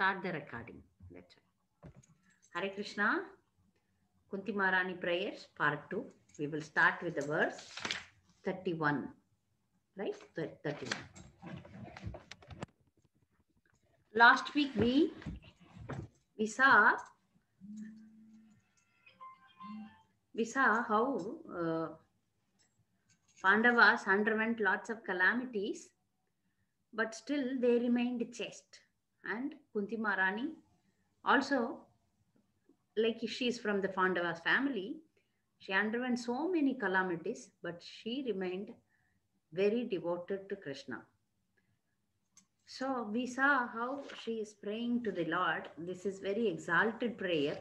start the recording. That's right. Hare Krishna, Kunti Maharani prayers, part 2. We will start with the verse 31. Right? 31. Last week we saw how Pandavas underwent lots of calamities, but still they remained chaste. And Kunti Maharani also, like she is from the Pandavas family, she underwent so many calamities, but she remained very devoted to Krishna. So we saw how she is praying to the Lord. This is very exalted prayer.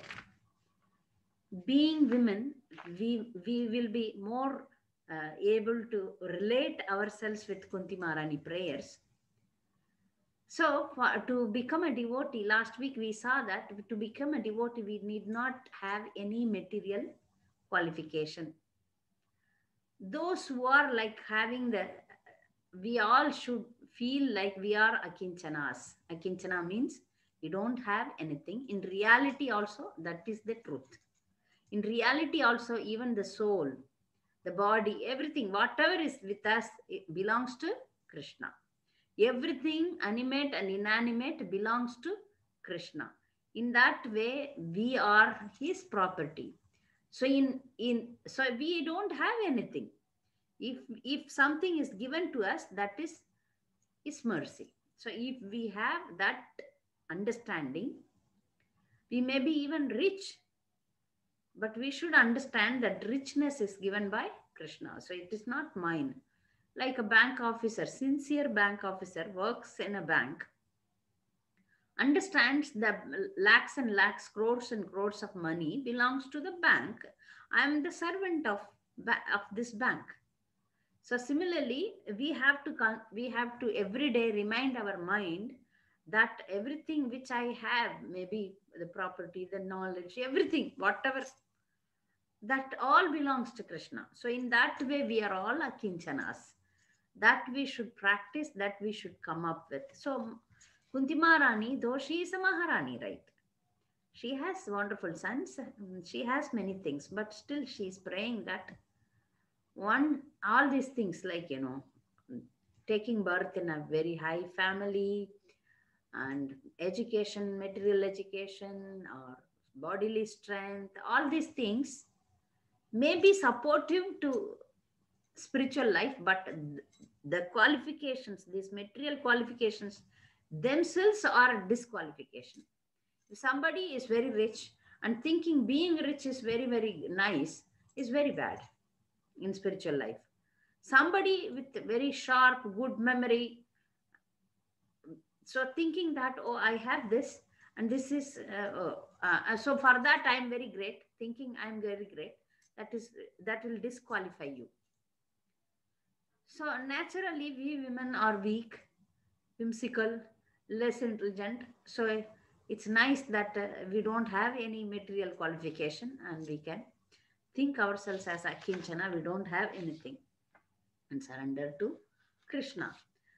Being women, we will be more able to relate ourselves with Kunti Maharani prayers. So to become a devotee, last week we saw that to become a devotee, we need not have any material qualification. Those who are like having we all should feel like we are akinchanas. Akinchana means we don't have anything. In reality also, that is the truth. In reality also, even the soul, the body, everything, whatever is with us, it belongs to Krishna. Everything animate and inanimate belongs to Krishna. In that way, we are his property. So so we don't have anything. If something is given to us, that is mercy. So if we have that understanding, we may be even rich, but we should understand that richness is given by Krishna. So it is not mine. Like a bank officer, sincere bank officer works in a bank, understands that lakhs and lakhs, crores and crores of money belongs to the bank. I am the servant of this bank. So similarly, we have to every day remind our mind that everything which I have, maybe the property, the knowledge, everything, whatever, that all belongs to Krishna. So in that way, we are all akinchanas. That we should practice, that we should come up with. So Kunti Maharani, though she is a Maharani, right? She has wonderful sons. She has many things, but still she is praying that all these things, like, taking birth in a very high family and education, material education or bodily strength, all these things may be supportive to spiritual life, but the qualifications, these material qualifications themselves are a disqualification. If somebody is very rich and thinking being rich is very, very nice, is very bad in spiritual life. Somebody with very sharp, good memory, so thinking that, oh, I have this and this is, so for that I am very great, thinking I am very great, that will disqualify you. So naturally, we women are weak, whimsical, less intelligent. So it's nice that we don't have any material qualification and we can think ourselves as akinchana. We don't have anything and surrender to Krishna.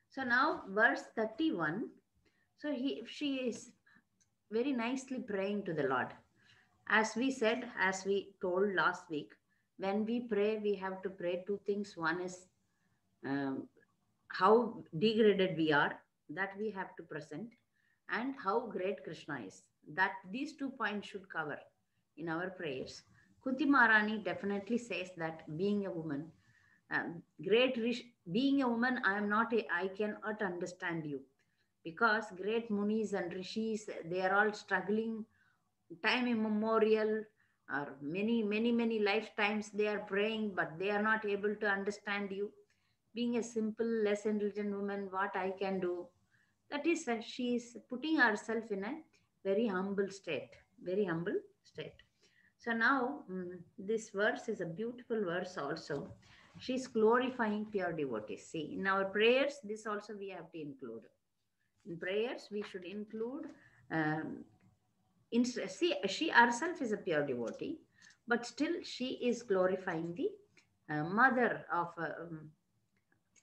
So now verse 31. So she is very nicely praying to the Lord. As we said, as we told last week, when we pray, we have to pray two things. One is how degraded we are, that we have to present, and how great Krishna is. That these 2 points should cover in our prayers. Kunti Maharani definitely says that being a woman, being a woman, I cannot understand you, because great munis and rishis, they are all struggling time immemorial, or many lifetimes they are praying, but they are not able to understand you. Being a simple, less intelligent woman, what I can do? That is, she is putting herself in a very humble state, very humble state. So now, this verse is a beautiful verse also. She's glorifying pure devotees. See, in our prayers, this also we have to include. In prayers, we should include, she herself is a pure devotee, but still she is glorifying the mother of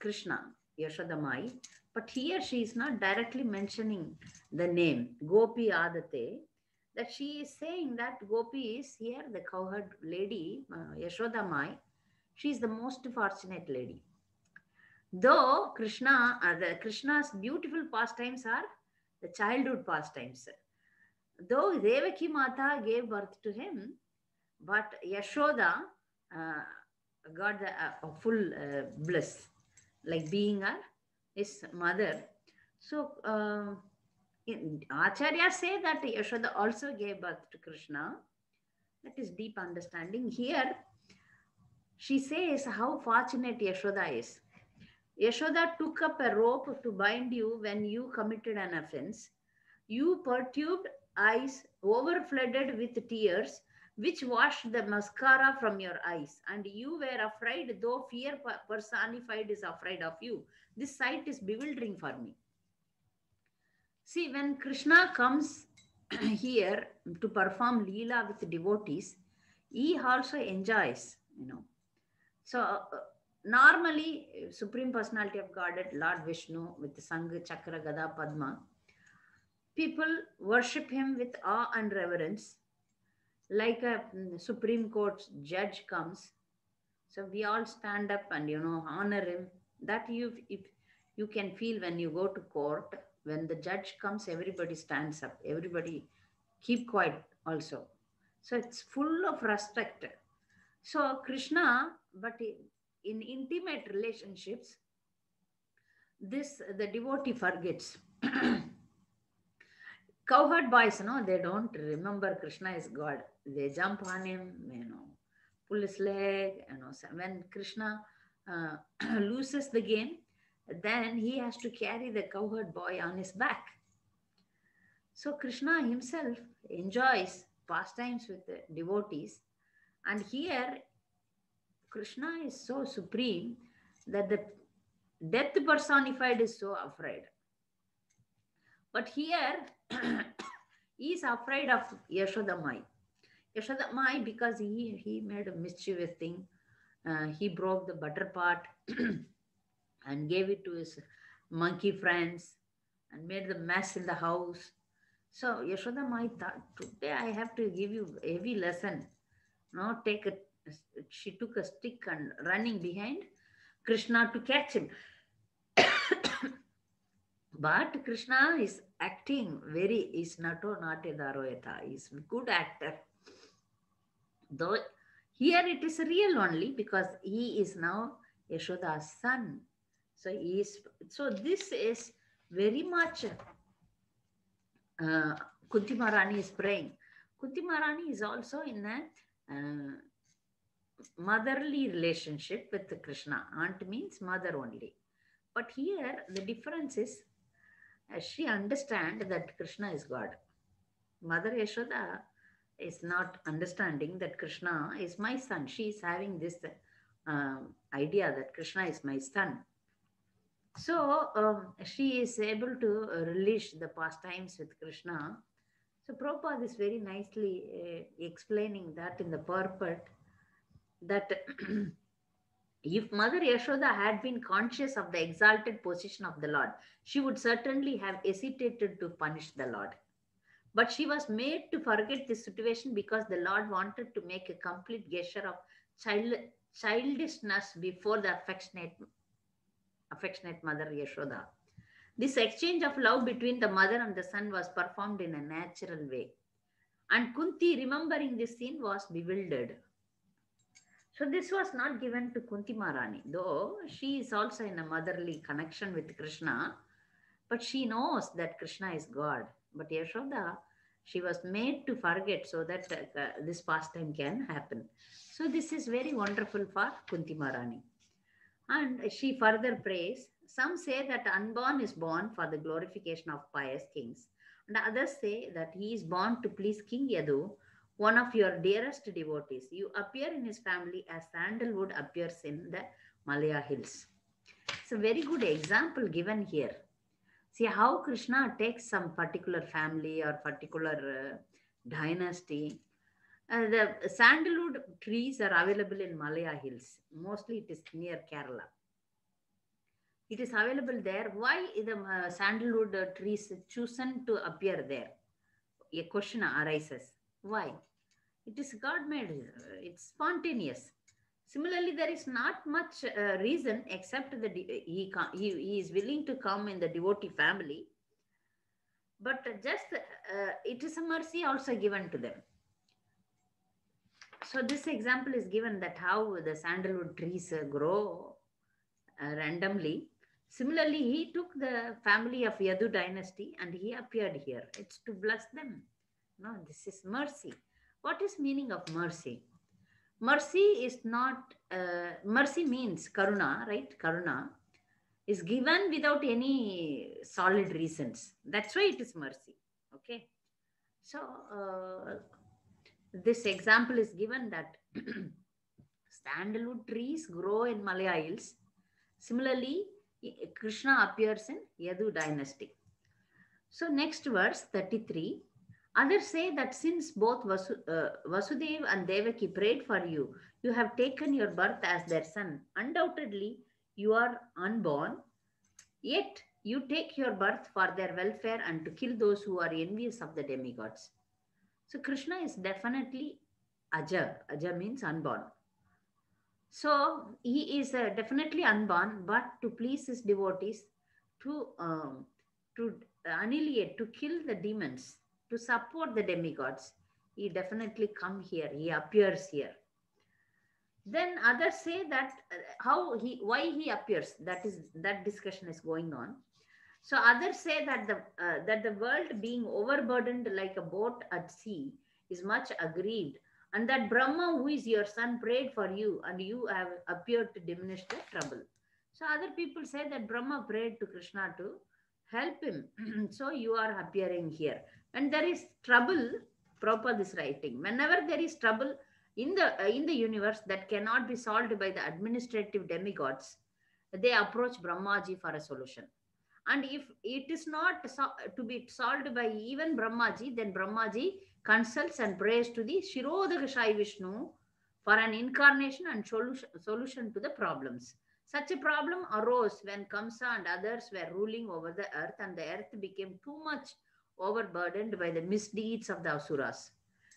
Krishna, Yashoda Mai. But here she is not directly mentioning the name Gopi Adate, that she is saying that Gopi is here, the cowherd lady, Yashoda Mai. She is the most fortunate lady. Though the Krishna's beautiful pastimes are the childhood pastimes. Though Devaki Mata gave birth to him, but Yashoda uh, got the full bliss, like being his mother. So Acharya say that Yashoda also gave birth to Krishna. That is deep understanding. Here she says how fortunate Yashoda is. Yashoda took up a rope to bind you when you committed an offense. You perturbed eyes, overflooded with tears, which washed the mascara from your eyes, and you were afraid, though fear personified is afraid of you. This sight is bewildering for me. See, when Krishna comes here to perform Leela with devotees, he also enjoys. So, normally, Supreme Personality of Godhead, Lord Vishnu, with the Sangha, Chakra, Gada, Padma, people worship him with awe and reverence, like a Supreme Court judge comes. So we all stand up and honor him. That you if you can feel when you go to court, when the judge comes, everybody stands up. Everybody keep quiet also. So it's full of respect. So Krishna, but in intimate relationships, this the devotee forgets. Cowherd boys, they don't remember Krishna is God. They jump on him, pull his leg. So when Krishna uh, loses the game, then he has to carry the cowherd boy on his back. So Krishna himself enjoys pastimes with the devotees. And here, Krishna is so supreme that the death personified is so afraid. But here, he is afraid of Yashodamai. Yashodamai, because he made a mischievous thing. He broke the butter pot and gave it to his monkey friends and made the mess in the house. So Yashodamai thought, today I have to give you a heavy lesson. No, she took a stick and running behind Krishna to catch him. But Krishna is acting is nato nate daroyata. He's a good actor. Though here it is real only because he is now Yashoda's son. So this is very much Kunti Maharani is praying. Kunti Maharani is also in a motherly relationship with Krishna. Aunt means mother only. But here the difference is she understands that Krishna is God. Mother Yashoda is not understanding that Krishna is my son. She is having this idea that Krishna is my son. So she is able to relish the pastimes with Krishna. So Prabhupada is very nicely explaining that in the purport that if Mother Yashoda had been conscious of the exalted position of the Lord, she would certainly have hesitated to punish the Lord. But she was made to forget this situation because the Lord wanted to make a complete gesture of childishness before the affectionate Mother Yashoda. This exchange of love between the mother and the son was performed in a natural way. And Kunti, remembering this scene, was bewildered. So this was not given to Kunti Maharani, though she is also in a motherly connection with Krishna, but she knows that Krishna is God. But Yashoda, she was made to forget so that this pastime can happen. So this is very wonderful for Kunti Maharani. And she further prays, some say that unborn is born for the glorification of pious kings, and others say that he is born to please King Yadu, one of your dearest devotees. You appear in his family as sandalwood appears in the Malaya hills. It's a very good example given here. See how Krishna takes some particular family or particular dynasty. The sandalwood trees are available in Malaya hills. Mostly it is near Kerala. It is available there. Why the sandalwood trees chosen to appear there? A question arises. Why? It is God made. It's spontaneous. Similarly, there is not much reason except that he is willing to come in the devotee family, but just it is a mercy also given to them. So this example is given that how the sandalwood trees grow randomly. Similarly, he took the family of Yadu dynasty and he appeared here. It's to bless them. No, this is mercy. What is meaning of mercy? Mercy is not, mercy means karuna, right? Karuna is given without any solid reasons. That's why it is mercy. Okay. So, this example is given that sandalwood trees grow in Malaya Hills. Similarly, Krishna appears in Yadu dynasty. So, next verse 33. Others say that since both Vasudeva and Devaki prayed for you, you have taken your birth as their son. Undoubtedly, you are unborn, yet you take your birth for their welfare and to kill those who are envious of the demigods. So, Krishna is definitely Aja. Aja means unborn. So, he is definitely unborn, but to please his devotees, to to annihilate, to kill the demons, to support the demigods, he definitely come here. He appears here. Then others say that why he appears. That discussion is going on. So others say that the world being overburdened like a boat at sea is much aggrieved, and that Brahma, who is your son, prayed for you, and you have appeared to diminish the trouble. So other people say that Brahma prayed to Krishna to help him. So you are appearing here. When there is trouble, Prabhupada is writing. Whenever there is trouble in the universe that cannot be solved by the administrative demigods, they approach Brahmaji for a solution. And if it is not to be solved by even Brahmaji, then Brahmaji consults and prays to the Shirodakashai Vishnu for an incarnation and solution to the problems. Such a problem arose when Kamsa and others were ruling over the earth, and the earth became too much overburdened by the misdeeds of the Asuras.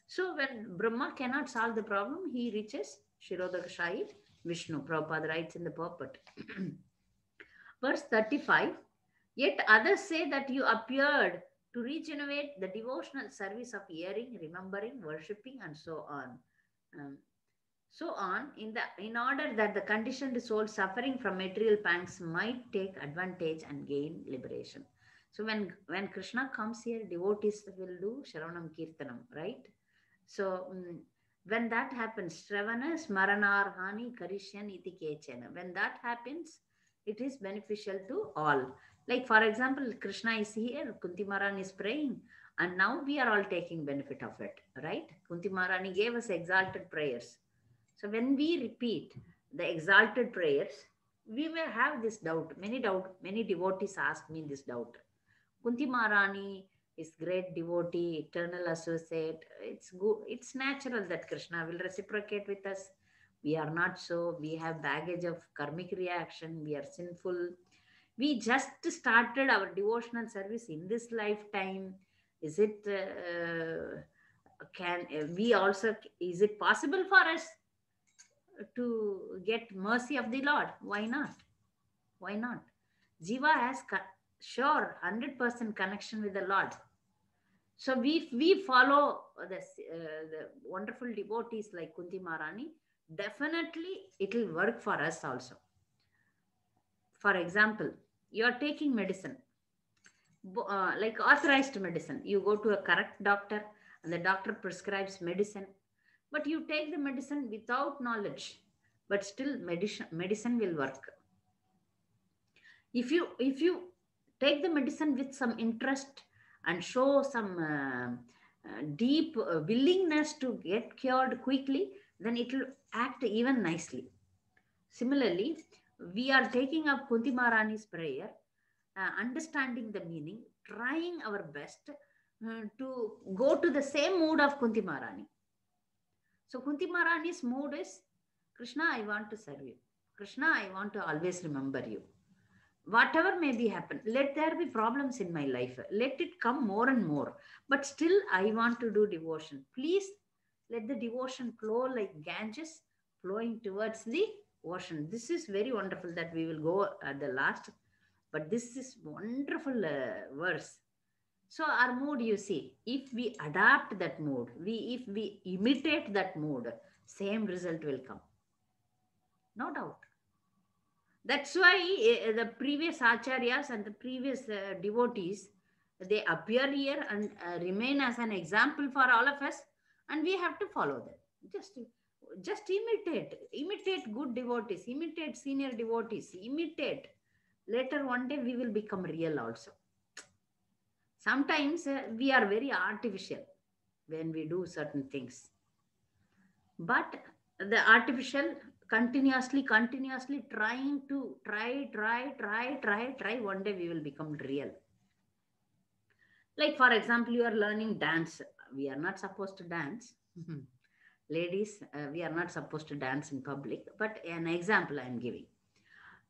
So when Brahma cannot solve the problem, he reaches Shirodakashai Vishnu. Prabhupada writes in the purport. Verse 35. Yet others say that you appeared to regenerate the devotional service of hearing, remembering, worshipping, and so on. In order that the conditioned soul suffering from material pangs might take advantage and gain liberation. So when Krishna comes here, devotees will do Shravanam Kirtanam, right? So when that happens, Shravana Smaranarhani Karishyan iti kechena. When that happens, it is beneficial to all. Like for example, Krishna is here, Kunti Maharani is praying, and now we are all taking benefit of it, right? Kunti Maharani gave us exalted prayers. So when we repeat the exalted prayers, we may have this doubt. Many devotees ask me this doubt. Kunti Maharani is great devotee, eternal associate. It's good. It's natural that Krishna will reciprocate with us. We are not so. We have baggage of karmic reaction. We are sinful. We just started our devotional service in this lifetime. Is it can we also? Is it possible for us to get mercy of the Lord? Why not? Why not? Jiva has sure 100% connection with the Lord. So we follow the wonderful devotees like Kunti Maharani, definitely it will work for us also. For example, you are taking medicine, like authorized medicine. You go to a correct doctor and the doctor prescribes medicine, but you take the medicine without knowledge, but still medicine will work. If you take the medicine with some interest and show some deep willingness to get cured quickly, then it will act even nicely. Similarly, we are taking up Kunti Maharani's prayer, understanding the meaning, trying our best to go to the same mood of Kunti Maharani. So Kunti Maharani's mood is, Krishna, I want to serve you. Krishna, I want to always remember you. whatever may be happen, let there be problems in my life, let it come more and more, but still I want to do devotion. Please let the devotion flow like Ganges flowing towards the ocean. This is very wonderful that we will go at the last, but this is wonderful verse. So our mood, you see, if we adapt that mood, we if we imitate that mood, same result will come, no doubt. That's why the previous acharyas and the previous devotees, they appear here and remain as an example for all of us, and we have to follow them. Just, just imitate good devotees, imitate senior devotees, imitate. Later one day we will become real also. Sometimes we are very artificial when we do certain things, but the artificial continuously trying to try, one day we will become real. Like for example, you are learning dance. We are not supposed to dance. Ladies, we are not supposed to dance in public, but an example I am giving.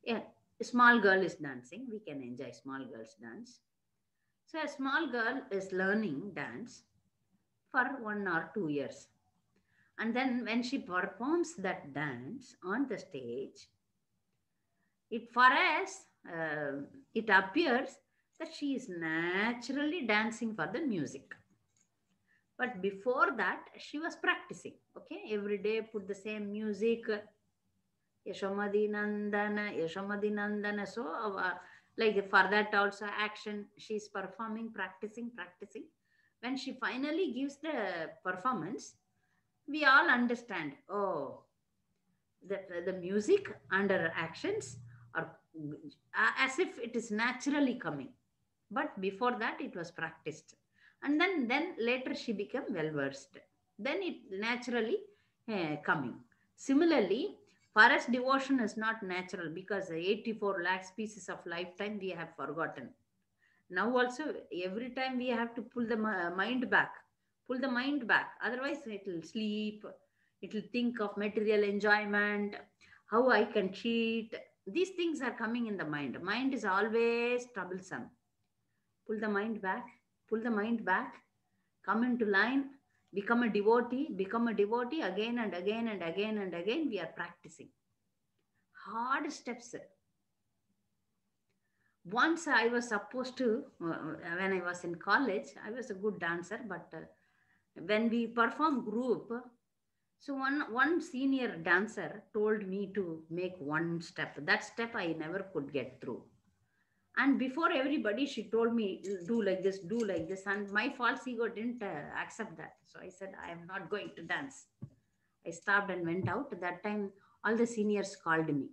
Yeah, a small girl is dancing, we can enjoy small girls dance. So a small girl is learning dance for 1 or 2 years. And then when she performs that dance on the stage, it for us, it appears that she is naturally dancing for the music. But before that, she was practicing. Okay, every day put the same music. Yashomadi Nandana, Yashomadi Nandana. So, like for that also action, she's performing, practicing. When she finally gives the performance, we all understand, oh, the music and her actions are as if it is naturally coming. But before that, it was practiced. And then later she became well versed. Then it naturally coming. Similarly, forest devotion is not natural because the 84 lakh species of lifetime we have forgotten. Now also, every time we have to pull the mind back, pull the mind back. Otherwise, it will sleep. It will think of material enjoyment, how I can cheat. These things are coming in the mind. Mind is always troublesome. Pull the mind back, pull the mind back, come into line, become a devotee again and again and again and again. We are practicing hard steps. Once I was supposed to, when I was in college, I was a good dancer, but when we perform group, so one senior dancer told me to make one step. That step I never could get through. And before everybody, she told me, do like this. And my false ego didn't accept that. So I said, I am not going to dance. I stopped and went out. That time, all the seniors called me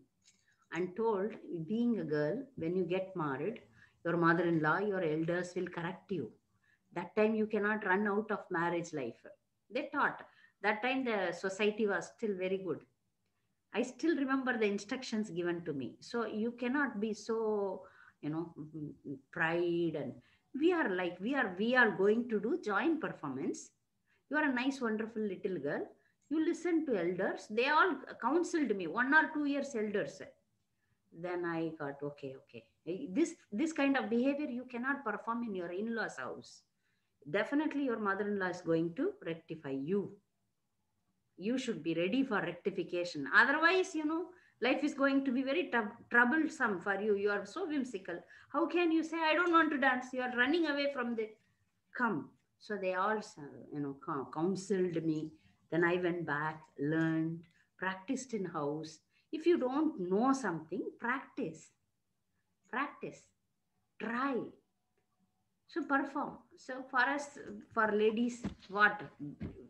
and told, being a girl, when you get married, your mother in law, your elders will correct you. That time, you cannot run out of marriage life. They taught. That time, the society was still very good. I still remember the instructions given to me. So you cannot be so, pride, and we are going to do joint performance. You are a nice, wonderful little girl. You listen to elders. They all counseled me, 1 or 2 years elders. Then I got okay. This kind of behavior you cannot perform in your in-laws house. Definitely your mother-in-law is going to rectify you. You should be ready for rectification. Otherwise, life is going to be very troublesome for you. You are so whimsical. How can you say, I don't want to dance? You are running away from the come. So they all, counseled me. Then I went back, learned, practiced in house. If you don't know something, practice, try. So perform. So for us, for ladies, what?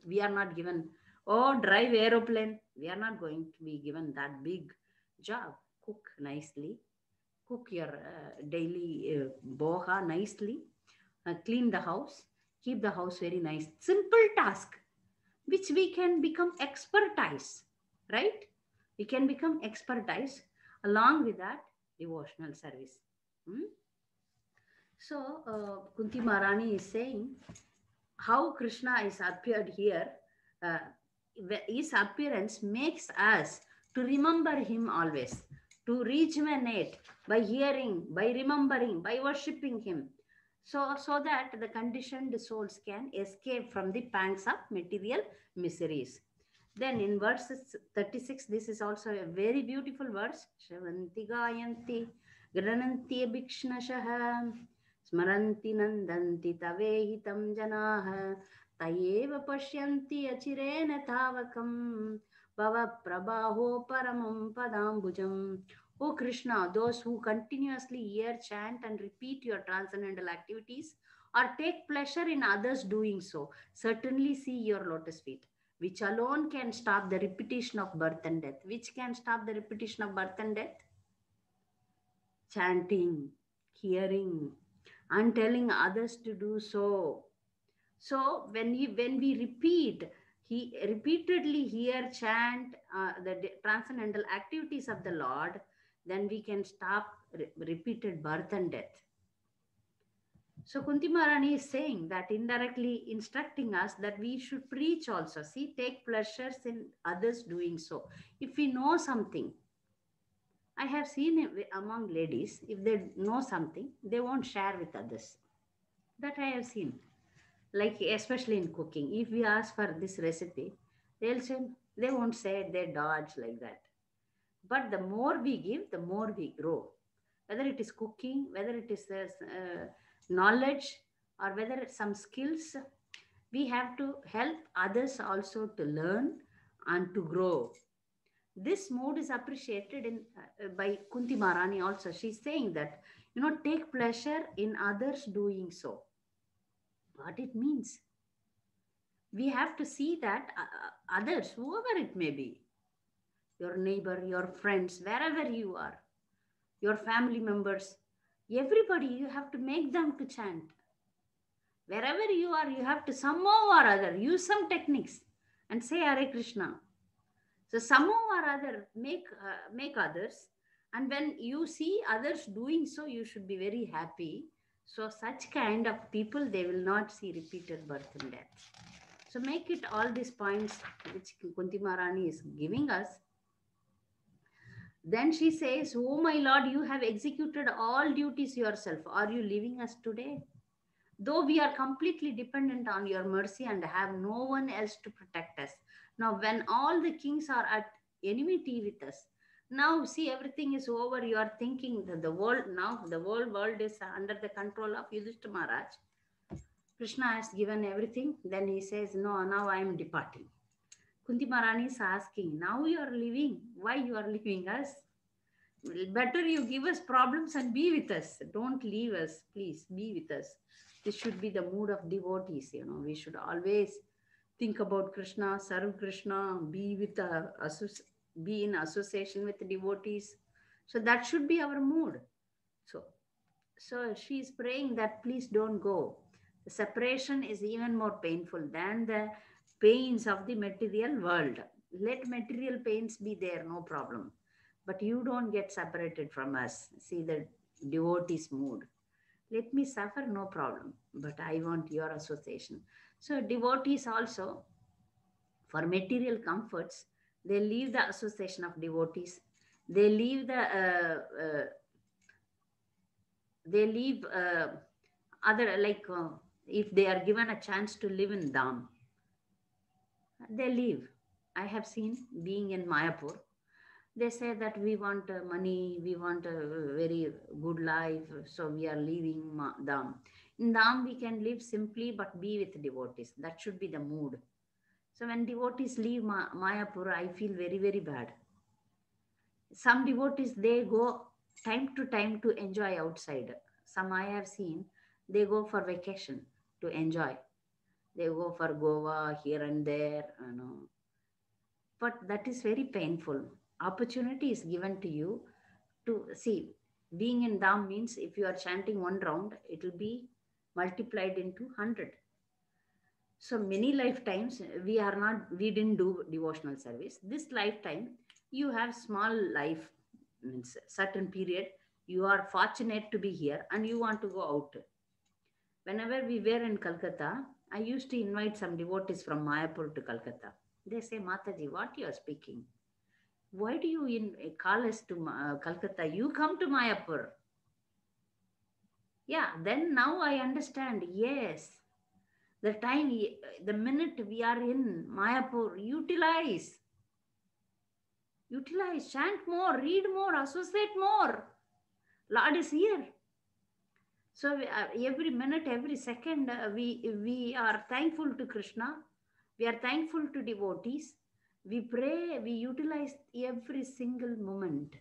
We are not given, oh, drive aeroplane. We are not going to be given that big job. Cook nicely. Cook your daily boha nicely. Clean the house. Keep the house very nice. Simple task, which we can become expertise, right? We can become expertise. Along with that, devotional service. Hmm? So, Kunti Maharani is saying how Krishna is appeared here. Uh, his appearance makes us to remember him always. to rejuvenate by hearing, by remembering, by worshipping Him. So that the conditioned souls can escape from the pangs of material miseries. Then in verses 36, this is also a very beautiful verse. Shravanti gayanti grananti abhikshnashah smaranti nandanti tavehitam janah tayeva pashyanti achirena tavakam bhava prabaho paramam padambujam. O Krishna, those who continuously hear, chant, and repeat your transcendental activities or take pleasure in others doing so, certainly see your lotus feet, which alone can stop the repetition of birth and death. Which can stop the repetition of birth and death? Chanting, hearing, and telling others to do so. So when we repeatedly hear, chant the transcendental activities of the Lord, then we can stop repeated birth and death. So Kunti Maharani is saying that, indirectly instructing us that we should preach also. See, take pleasures in others doing so. If we know something, I have seen it among ladies, if they know something, they won't share with others. That I have seen. Like, especially in cooking, if we ask for this recipe, they'll say, they won't say it, they dodge like that. But the more we give, the more we grow. Whether it is cooking, whether it is knowledge, or whether it's some skills, we have to help others also to learn and to grow. This mood is appreciated by Kunti Maharani also. She's saying that, take pleasure in others doing so. What it means? We have to see that others, whoever it may be, your neighbor, your friends, wherever you are, your family members, everybody, you have to make them to chant. Wherever you are, you have to somehow or other use some techniques and say Hare Krishna. So somehow or other make others, and when you see others doing so, you should be very happy. So such kind of people, they will not see repeated birth and death. So make it all these points which Kunti Maharani is giving us. Then she says, "Oh my Lord, you have executed all duties yourself. Are you leaving us today? Though we are completely dependent on your mercy and have no one else to protect us. Now, when all the kings are at enmity with us, now see everything is over. You are thinking that the whole world is under the control of Yudhishthira Maharaj. Krishna has given everything. Then he says, no, now I am departing. Kunti Maharani is asking, now you are leaving. Why you are leaving us? Better you give us problems and be with us. Don't leave us, please. Be with us. This should be the mood of devotees. We should always think about Krishna, serve Krishna, be in association with the devotees. So that should be our mood. So she is praying that please don't go. The separation is even more painful than the pains of the material world. Let material pains be there, no problem. But you don't get separated from us. See the devotee's mood. Let me suffer, no problem. But I want your association. So devotees also, for material comforts, they leave the association of devotees. They leave other, like, if they are given a chance to live in Dham, they leave. I have seen, being in Mayapur, they say that we want money, we want a very good life, so we are leaving Dham. In Dham, we can live simply but be with devotees. That should be the mood. So when devotees leave Mayapur, I feel very, very bad. Some devotees, they go time to time to enjoy outside. Some I have seen, they go for vacation to enjoy. They go for Goa here and there. But that is very painful. Opportunity is given to you to see. Being in Dham means if you are chanting one round, it will be multiplied into 100. So many lifetimes we didn't do devotional service. This lifetime, you have small life, means certain period, you are fortunate to be here and you want to go out. Whenever we were in Calcutta, I used to invite some devotees from Mayapur to Calcutta. They say, Mataji, what you are speaking? Why do you call us to Calcutta? You come to Mayapur. Yeah, then now I understand. Yes, the time, the minute we are in Mayapur, utilize, chant more, read more, associate more. Lord is here. So every minute, every second, we are thankful to Krishna. We are thankful to devotees. We pray. We utilize every single moment.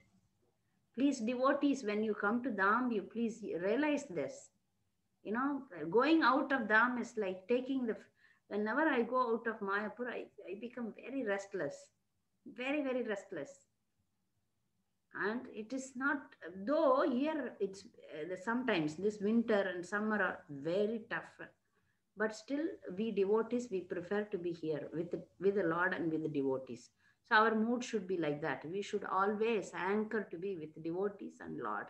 Please, devotees, when you come to Dham, you please realize this. You know, going out of Dham is like taking the. Whenever I go out of Mayapur, I become very restless, very very restless. And it is not, though here it's sometimes this winter and summer are very tough, but still we devotees, we prefer to be here with the Lord and with the devotees. So our mood should be like that. We should always anchor to be with devotees and Lord,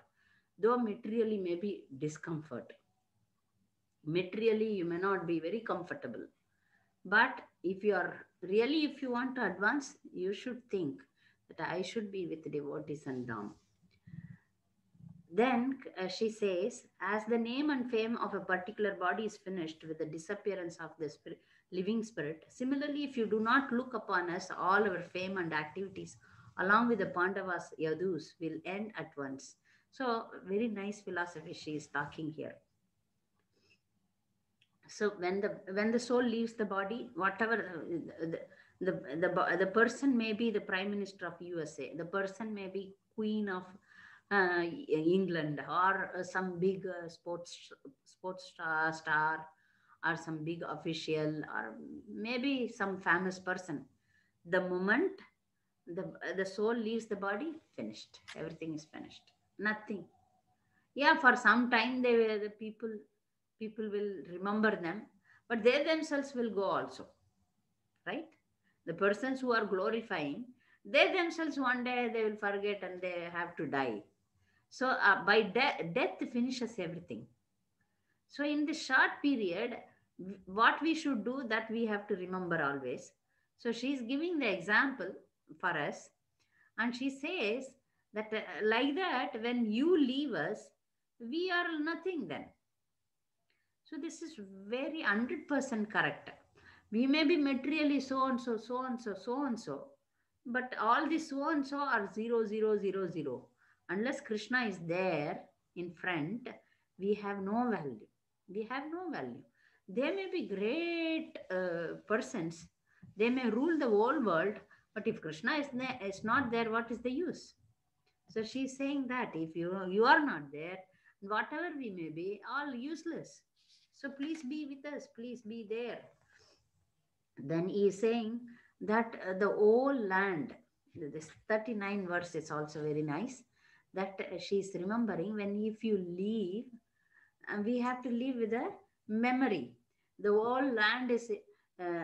though materially may be discomfort. Materially you may not be very comfortable, but if you are really, if you want to advance, you should think that I should be with devotees and Dham. Then she says, as the name and fame of a particular body is finished with the disappearance of the living spirit, similarly, if you do not look upon us, all our fame and activities, along with the Pandavas, Yadus, will end at once. So, very nice philosophy she is talking here. So, when the soul leaves the body, whatever the person may be the Prime Minister of USA, the person may be Queen of England, or some big sports star, or some big official, or maybe some famous person. The moment the soul leaves the body, finished. Everything is finished. Nothing. Yeah, for some time the people will remember them, but they themselves will go also, right? The persons who are glorifying, they themselves one day they will forget and they have to die. So by death finishes everything. So in this short period, what we should do, that we have to remember always. So she is giving the example for us, and she says that like that, when you leave us, we are nothing then. So this is very 100% correct. We may be materially so and so, so and so, so and so, but all these so and so are 0, 0, 0, 0. Unless Krishna is there in front, we have no value. We have no value. They may be great persons. They may rule the whole world, but if Krishna is not there, what is the use? So she's saying that if you are not there, whatever we may be, all useless. So please be with us. Please be there. Then he is saying that the whole land, this 39 verse is also very nice, that she is remembering when if you leave, and we have to live with a memory. The whole land is uh,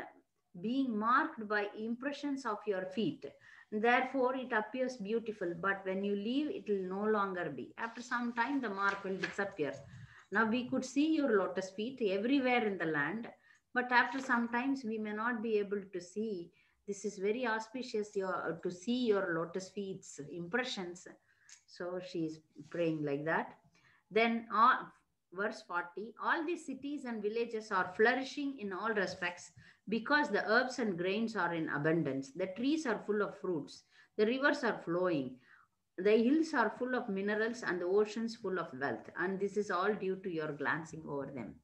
being marked by impressions of your feet. Therefore, it appears beautiful, but when you leave, it will no longer be. After some time, the mark will disappear. Now, we could see your lotus feet everywhere in the land, but after some times, we may not be able to see. This is very auspicious to see your lotus feet's impressions. So, she is praying like that. Then, verse 40, all these cities and villages are flourishing in all respects because the herbs and grains are in abundance. The trees are full of fruits. The rivers are flowing. The hills are full of minerals and the oceans full of wealth. And this is all due to your glancing over them.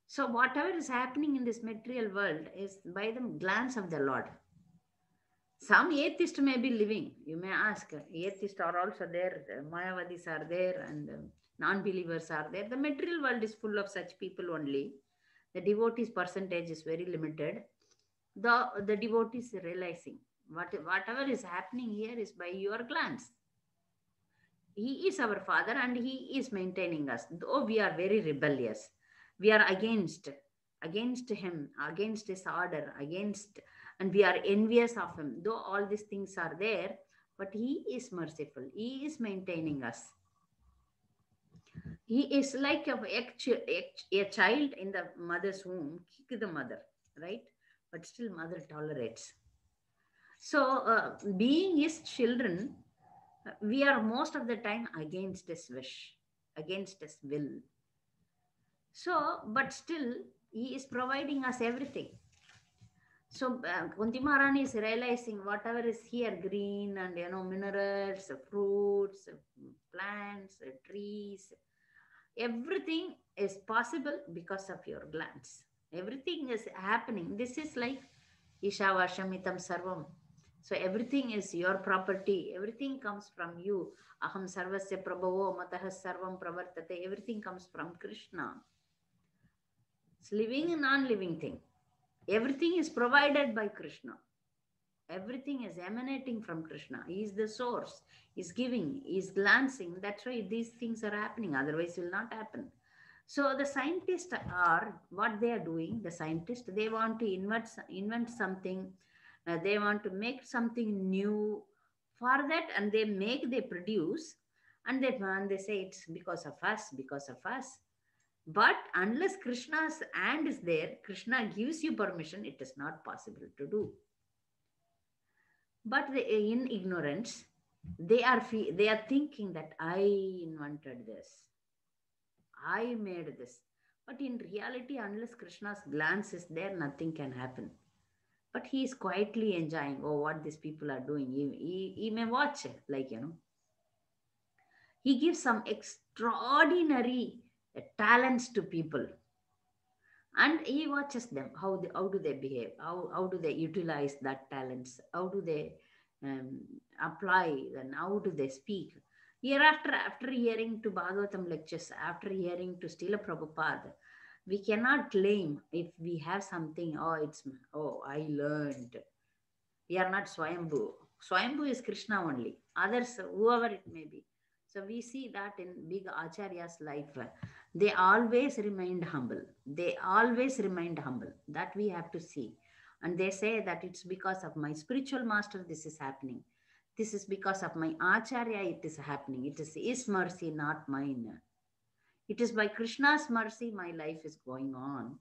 So, whatever is happening in this material world is by the glance of the Lord. Some atheists may be living. You may ask, atheists are also there, Mayavadis are there, and non-believers are there. The material world is full of such people only. The devotees percentage is very limited. The devotees realizing whatever is happening here is by your glance. He is our Father and He is maintaining us. Though we are very rebellious, we are against Him, against His order, and we are envious of Him. Though all these things are there, but He is merciful. He is maintaining us. He is like a child in the mother's womb, kick the mother, right? But still, mother tolerates. So, being his children, we are most of the time against his wish, against his will. So, but still, he is providing us everything. So, Kunti Maharani is realizing whatever is here, green and minerals, fruits, plants, trees, everything is possible because of your glance. Everything is happening. This is like Ishavashamitam Sarvam. So everything is your property. Everything comes from you. Aham Sarvasya Prabhavo Matah Sarvam Pravartate. Everything comes from Krishna. It's living and non-living thing. Everything is provided by Krishna. Everything is emanating from Krishna. He is the source. He's giving. He's glancing. That's why these things are happening. Otherwise, it will not happen. So the scientists are what they are doing. The scientists, they want to invent something. They want to make something new for that, and they produce, and they say it's because of us, because of us. But unless Krishna's hand is there, Krishna gives you permission, it is not possible to do. But in ignorance, they are thinking that I invented this, I made this. But in reality, unless Krishna's glance is there, nothing can happen. But he is quietly enjoying, oh, what these people are doing. He may watch, like, he gives some extraordinary talents to people. And he watches them, how do they behave, how do they utilize that talents, how do they um, apply, and how do they speak. Hereafter, after hearing to Bhagavatam lectures, after hearing to Srila Prabhupada, we cannot claim if we have something, oh, I learned. We are not Swayambhu. Swayambhu is Krishna only. Others, whoever it may be. So we see that in big Acharya's life, they always remained humble. They always remained humble. That we have to see. And they say that it's because of my spiritual master this is happening. This is because of my Acharya it is happening. It is his mercy, not mine. It is by Krishna's mercy my life is going on.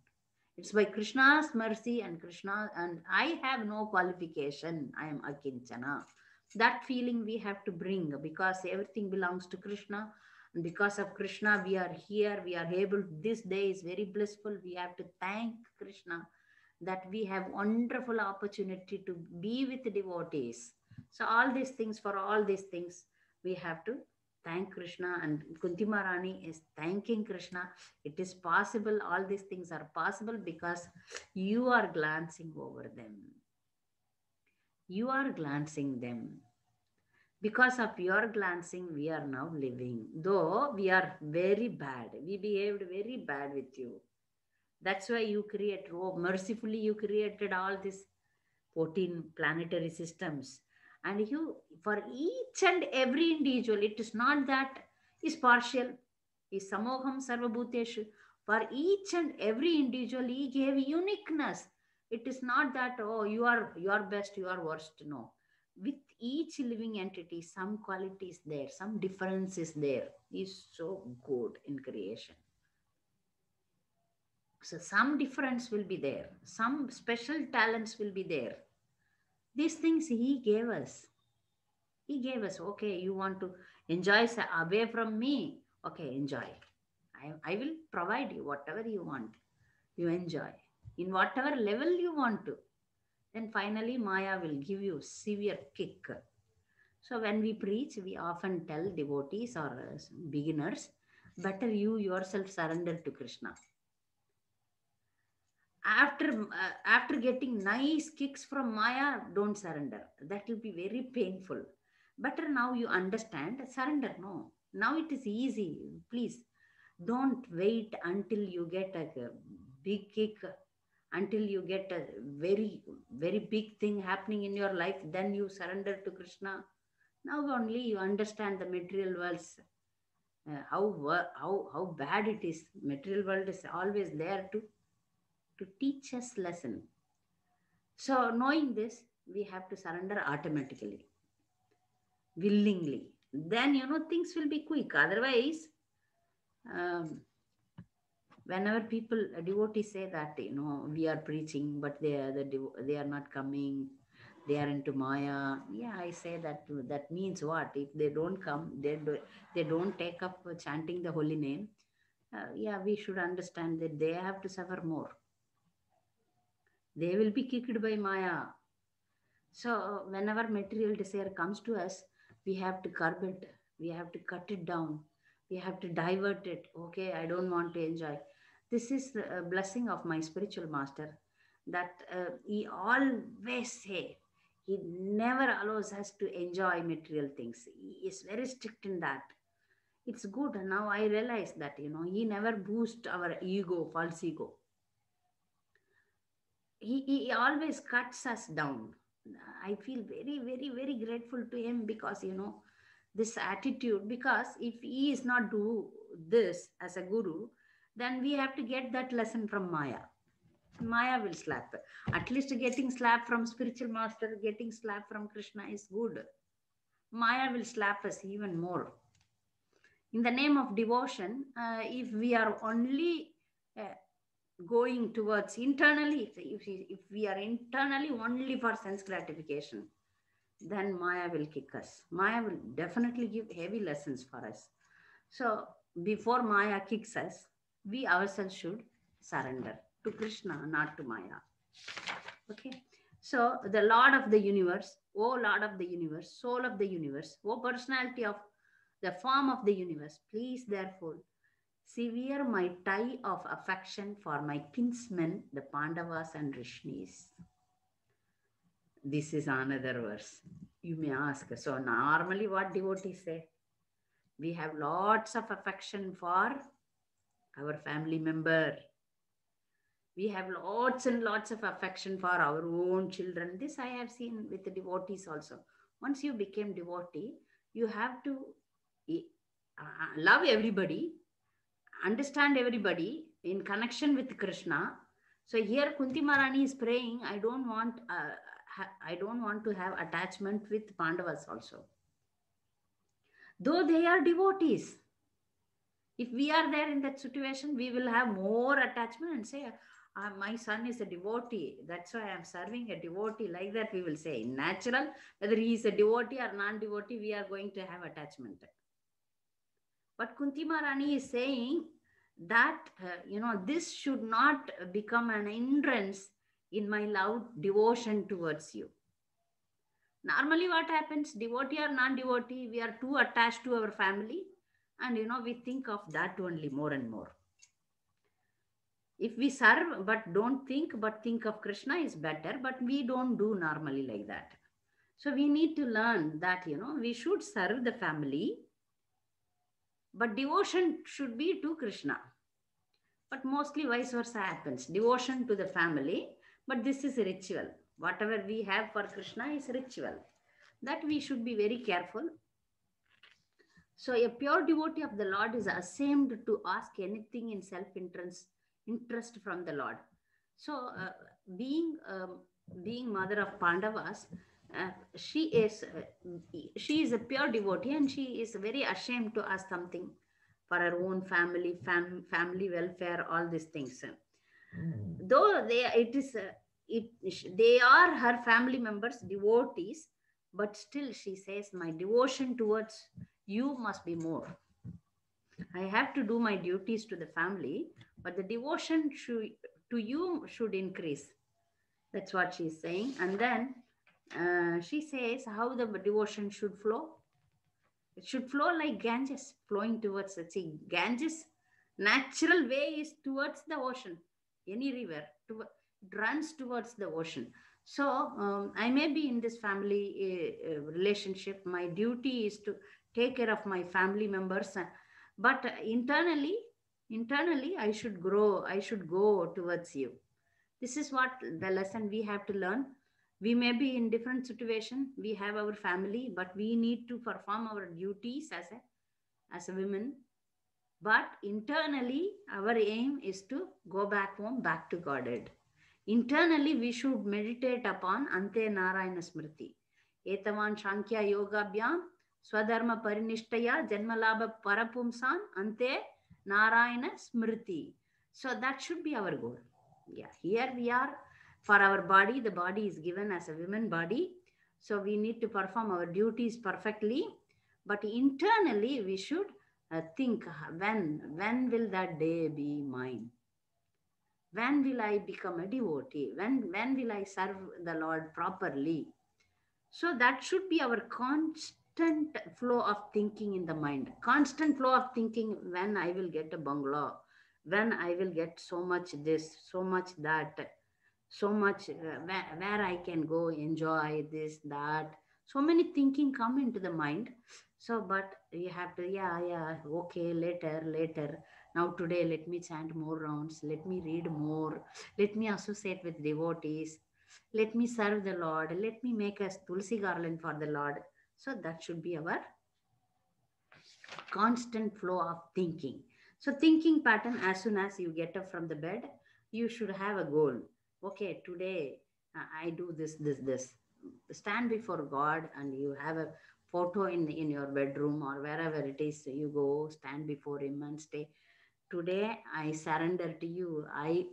It's by Krishna's mercy and Krishna, and I have no qualification. I am Akinchana. That feeling we have to bring because everything belongs to Krishna. And because of Krishna, we are here. We are able. This day is very blissful. We have to thank Krishna that we have wonderful opportunity to be with devotees. So all these things, for all these things, we have to thank Krishna, and Kunti Maharani is thanking Krishna. It is possible, all these things are possible because you are glancing over them. You are glancing them. Because of your glancing, we are now living. Though we are very bad, we behaved very bad with you. That's why you mercifully you created all these 14 planetary systems. And for each and every individual, it is not that is partial, is samoham sarvabhuteshu. For each and every individual, he gave uniqueness. It is not that, oh, you are best, you are worst. No. With each living entity, some quality is there, some difference is there. Is so good in creation. So some difference will be there, some special talents will be there. These things he gave us. He gave us, okay, you want to enjoy away from me? Okay, enjoy. I will provide you whatever you want. You enjoy. In whatever level you want to. Then finally, Maya will give you severe kick. So when we preach, we often tell devotees or beginners, better you yourself surrender to Krishna. After getting nice kicks from Maya, don't surrender. That will be very painful. Better now you understand, surrender. No, now it is easy. Please don't wait until you get a big kick, until you get a very very big thing happening in your life, then you surrender to Krishna. Now only you understand the material world's how bad it is. Material world is always there to teach us lesson. So knowing this, we have to surrender automatically, willingly. Then things will be quick. Otherwise, um, whenever people devotees say that we are preaching, but they are not coming, They are into Maya. Yeah, I say that that means what? If they don't come, they don't take up chanting the holy name. Yeah, we should understand that they have to suffer more. They will be kicked by Maya. So whenever material desire comes to us, we have to curb it. We have to cut it down. We have to divert it. Okay, I don't want to enjoy. This is the blessing of my spiritual master that he always say he never allows us to enjoy material things. He is very strict in that. It's good. Now I realize that, he never boosts our ego, false ego. He always cuts us down. I feel very, very, very grateful to him because, this attitude. Because if he is not do this as a guru, then we have to get that lesson from Maya. Maya will slap. At least getting slap from spiritual master, getting slap from Krishna is good. Maya will slap us even more. In the name of devotion, if we are only uh, going towards internally, if we are internally only for sense gratification, then Maya will kick us. Maya will definitely give heavy lessons for us. So before Maya kicks us, we ourselves should surrender to Krishna, not to Maya. Okay. So the Lord of the universe, oh Lord of the universe, soul of the universe, oh personality of the form of the universe, please therefore sever my tie of affection for my kinsmen, the Pandavas and Rishnis. This is another verse. You may ask, so normally what devotees say? We have lots of affection for our family member. We have lots and lots of affection for our own children. This I have seen with the devotees also. Once you became devotee, you have to love everybody, understand everybody in connection with Krishna. So here Kunti Maharani is praying, I don't want to have attachment with Pandavas also. Though they are devotees. If we are there in that situation, we will have more attachment and say, my son is a devotee. That's why I'm serving a devotee. Like that, we will say. In natural, whether he is a devotee or non-devotee, we are going to have attachment. But Kunti Maharani is saying that, this should not become an hindrance in my love, devotion towards you. Normally, what happens, devotee or non-devotee, we are too attached to our family. And, we think of that only more and more. If we serve but don't think, but think of Krishna is better, but we don't do normally like that. So we need to learn that, we should serve the family, but devotion should be to Krishna. But mostly vice versa happens. Devotion to the family, but this is a ritual. Whatever we have for Krishna is ritual. That we should be very careful. So a pure devotee of the Lord is ashamed to ask anything in self-interest from the Lord. So being mother of Pandavas, she is a pure devotee and she is very ashamed to ask something for her own family, family welfare, all these things. Though they are her family members, devotees, but still she says, my devotion towards you must be more. I have to do my duties to the family, but the devotion to you should increase. That's what she's saying. And then she says how the devotion should flow. It should flow like Ganges, flowing towards the sea. Ganges, natural way is towards the ocean. Any river, it runs towards the ocean. So I may be in this family relationship. My duty is to take care of my family members. But internally, I should grow. I should go towards you. This is what the lesson we have to learn. We may be in different situation. We have our family, but we need to perform our duties as a women. But internally, our aim is to go back home, back to Godhead. Internally, we should meditate upon Ante Narayana Smriti. Etavan Shankya Yoga Bhyam Swadharma Parinishtaya Janmalabha Parapumsan Ante Narayana Smriti. So that should be our goal. Yeah, here we are for our body. The body is given as a women body. So we need to perform our duties perfectly, but internally we should think, when will that day be mine? When will I become a devotee? When will I serve the Lord properly? So that should be our constant flow of thinking in the mind. Constant flow of thinking, when I will get a bungalow, when I will get so much this, so much that, so much where I can go enjoy this, that. So many thinking come into the mind. So, but you have to, yeah, yeah, okay, later, later. Now today, let me chant more rounds. Let me read more. Let me associate with devotees. Let me serve the Lord. Let me make a tulsi garland for the Lord. So that should be our constant flow of thinking. So thinking pattern, as soon as you get up from the bed, you should have a goal. Okay, today I do this. Stand before God and you have a photo in your bedroom or wherever it is. You go stand before Him and say, today I surrender to you. I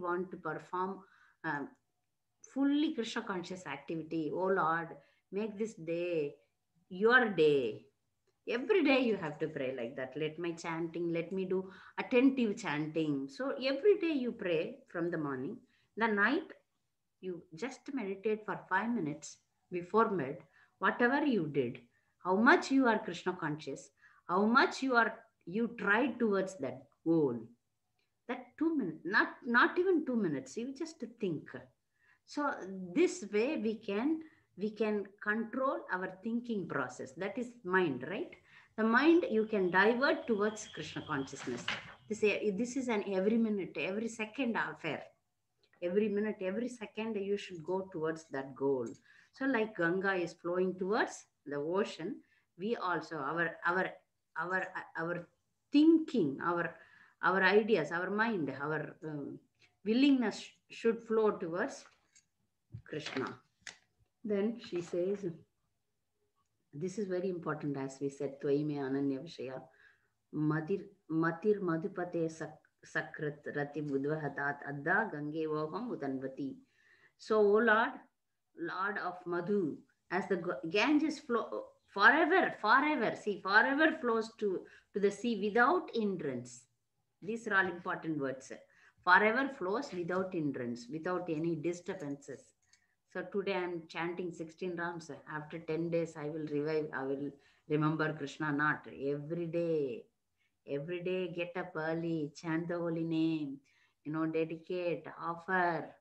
want to perform um, fully Krishna conscious activity. Oh Lord, make this day your day. Every day you have to pray like that. Let my chanting, let me do attentive chanting. So every day you pray from the morning. The night you just meditate for 5 minutes before bed. Whatever you did, how much you are Krishna conscious, how much you tried towards that goal. That 2 minutes, not even 2 minutes. You just think. So this way we can control our thinking process. That is mind, right? The mind you can divert towards Krishna consciousness. This is an every minute, every second affair. Every minute, every second you should go towards that goal. So like Ganga is flowing towards the ocean, we also our our thinking, our ideas, our mind, our willingness should flow towards Krishna. Then she says, this is very important, as we said, Tvaime Ananya Vishaya, Matir Madhupate Sakrat Rati Budvahatat Adda Gange Voham Utanvati. So, O Lord, Lord of Madhu, as the Ganges flow forever, forever, see, forever flows to the sea without hindrance. These are all important words. Forever flows without hindrance, without any disturbances. So today I'm chanting 16 rounds. After 10 days, I will revive. I will remember Krishna not. Every day get up early, chant the holy name, dedicate, offer,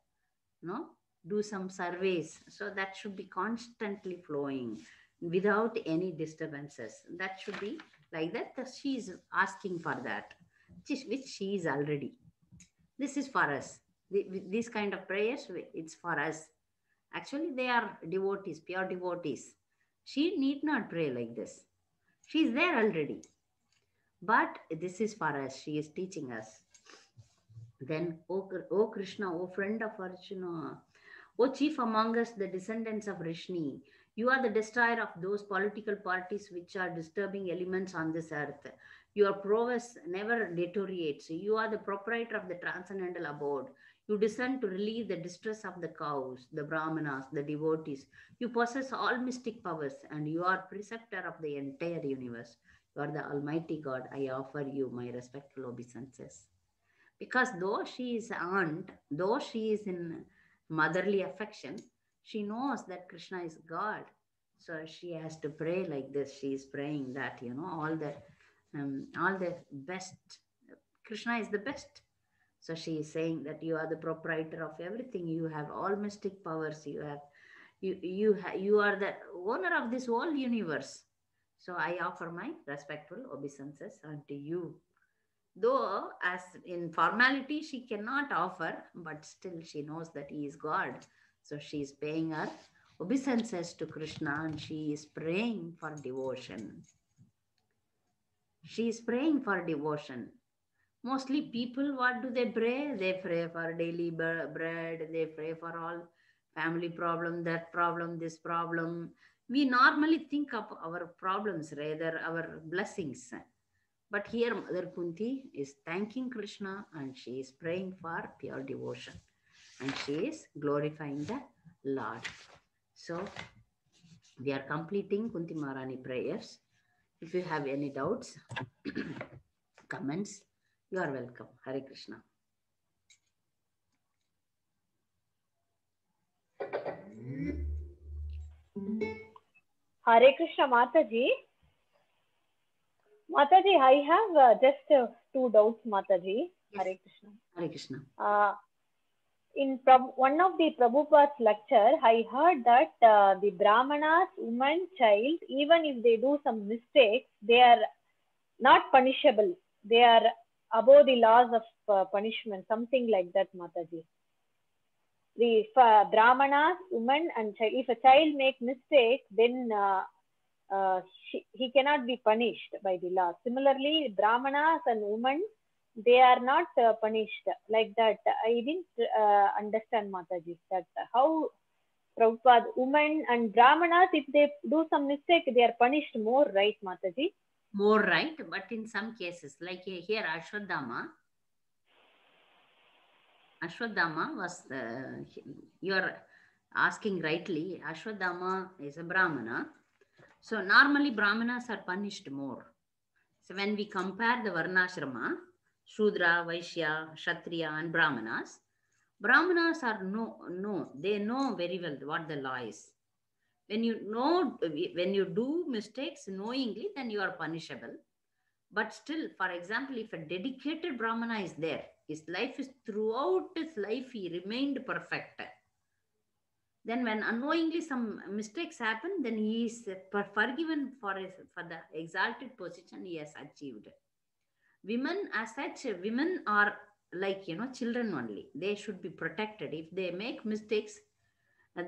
you know, do some surveys. So that should be constantly flowing without any disturbances. That should be like that. She is asking for that, which she is already. This is for us. These kind of prayers, it's for us. Actually, they are devotees, pure devotees. She need not pray like this. She is there already. But this is for us. She is teaching us. Then, O Krishna, O friend of Arjuna, O chief among us, the descendants of Rishni, you are the destroyer of those political parties which are disturbing elements on this earth. Your prowess never deteriorates. You are the proprietor of the transcendental abode. You descend to relieve the distress of the cows, the brahmanas, the devotees. You possess all mystic powers and you are preceptor of the entire universe. You are the Almighty God. I offer you my respectful obeisances. Because though she is aunt, though she is in motherly affection, she knows that Krishna is God. So she has to pray like this. She is praying that, all the best. Krishna is the best. So she is saying that you are the proprietor of everything. You have all mystic powers. You are the owner of this whole universe. So I offer my respectful obeisances unto you. Though, as in formality, she cannot offer, but still she knows that he is God. So she is paying her obeisances to Krishna and she is praying for devotion. She is praying for devotion. Mostly people, what do they pray? They pray for daily bread, they pray for all family problem, that problem, this problem. We normally think of our problems rather our blessings. But here Mother Kunti is thanking Krishna and she is praying for pure devotion and she is glorifying the Lord. So we are completing Kunti Maharani prayers. If you have any doubts, comments, you are welcome. Hare Krishna. Hare Krishna, Mataji. Mataji, I have just two doubts, Mataji. Yes. Hare Krishna. Hare Krishna. In one of the Prabhupada's lecture, I heard that the Brahmanas, woman, child, even if they do some mistakes, they are not punishable. They are above the laws of punishment, something like that, Mataji. The Brahmanas, woman, and child. If a child make mistake, then he cannot be punished by the law. Similarly, Brahmanas and women, they are not punished like that. I didn't understand, Mataji, that how Prabhupada, women and Brahmanas, if they do some mistake, they are punished more, right, Mataji? More, right? But in some cases, like here, Ashwadama was, you are asking rightly, Ashwadama is a Brahmana. So normally Brahmanas are punished more. So when we compare the Varnashrama, Shudra, Vaishya, Kshatriya and Brahmanas are they know very well what the law is. When you do mistakes knowingly, then you are punishable. But still, for example, if a dedicated Brahmana is there, throughout his life, he remained perfect. Then when unknowingly some mistakes happen, then he is forgiven for the exalted position he has achieved. Women as such, women are like, children only. They should be protected. If they make mistakes,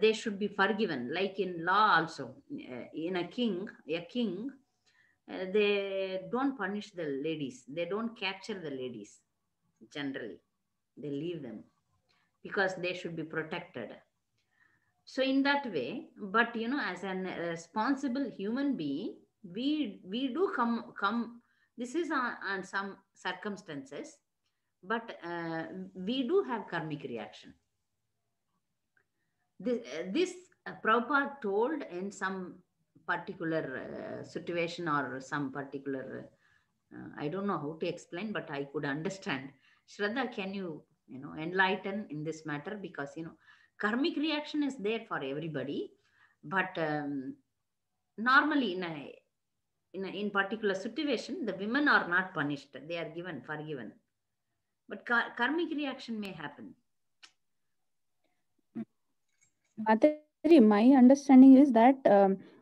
they should be forgiven. Like in law also, in a king, they don't punish the ladies. They don't capture the ladies generally. They leave them because they should be protected. So in that way, but as a responsible human being, we do come. This is on some circumstances, but we do have karmic reaction. This Prabhupada told in some particular situation or some particular, I don't know how to explain, but I could understand. Shraddha, can you enlighten in this matter? Because karmic reaction is there for everybody, but normally in particular situation, the women are not punished; they are forgiven. But karmic reaction may happen. Mataji, my understanding is that